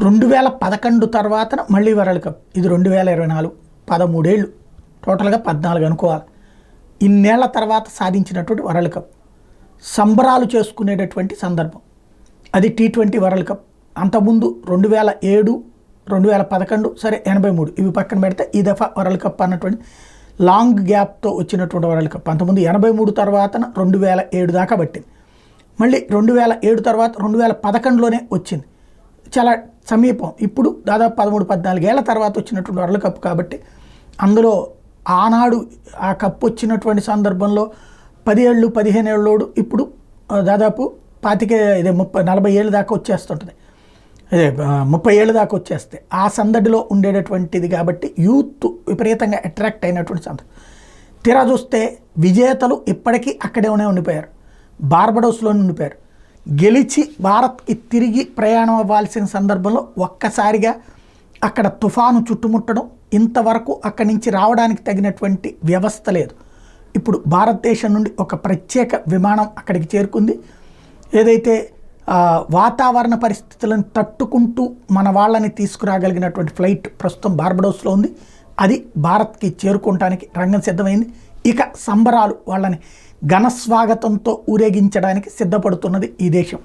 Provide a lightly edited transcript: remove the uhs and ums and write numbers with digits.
2011 తర్వాత మళ్ళీ world cup, ఇది 2024, 13 ఏళ్ళు, టోటల్గా 14 అనుకోవాలి. ఇన్నేళ్ల తర్వాత సాధించినటువంటి వరల్డ్ కప్, సంబరాలు చేసుకునేటటువంటి సందర్భం. అది T20 వరల్డ్ కప్. అంతకుముందు 2007, 2011, సరే 83 ఇవి పక్కన పెడితే ఈ దఫా వరల్డ్ కప్ అన్నటువంటి లాంగ్ గ్యాప్తో వచ్చినటువంటి వరల్డ్ కప్. అంతకుముందు 83 తర్వాత 2007 దాకా పట్టింది. మళ్ళీ 2007 తర్వాత 2011లోనే వచ్చింది, చాలా సమీపం. ఇప్పుడు దాదాపు 13-14 ఏళ్ల తర్వాత వచ్చినటువంటి వరల్డ్ కప్ కాబట్టి అందులో ఆనాడు ఆ కప్ వచ్చినటువంటి సందర్భంలో 10 ఏళ్ళు 15 ఏళ్ళోడు ఇప్పుడు దాదాపు 40 ఏళ్ళు దాకా వచ్చేస్తుంటుంది, అదే 30 ఏళ్ళు దాకా వచ్చేస్తే ఆ సందడిలో ఉండేటటువంటిది కాబట్టి యూత్ విపరీతంగా అట్రాక్ట్ అయినటువంటి సందర్భం. తీరా చూస్తే విజేతలు ఇప్పటికీ అక్కడే ఉండిపోయారు, బార్బడోస్లోనే ఉండిపోయారు. గెలిచి భారత్కి తిరిగి ప్రయాణం అవ్వాల్సిన సందర్భంలో ఒక్కసారిగా అక్కడ తుఫాను చుట్టుముట్టడం, ఇంతవరకు అక్కడి నుంచి రావడానికి తగినటువంటి వ్యవస్థ లేదు. ఇప్పుడు భారతదేశం నుండి ఒక ప్రత్యేక విమానం అక్కడికి చేరుకుంది. ఏదైతే వాతావరణ పరిస్థితులను తట్టుకుంటూ మన వాళ్ళని తీసుకురాగలిగినటువంటి ఫ్లైట్ ప్రస్తుతం బార్బడోస్లో ఉంది. అది భారత్కి చేరుకోవటానికి రంగం సిద్ధమైంది. ఇక సంబరాలు, వాళ్ళని ఘనస్వాగతంతో ఊరేగించడానికి సిద్ధపడుతున్నది ఈ దేశం.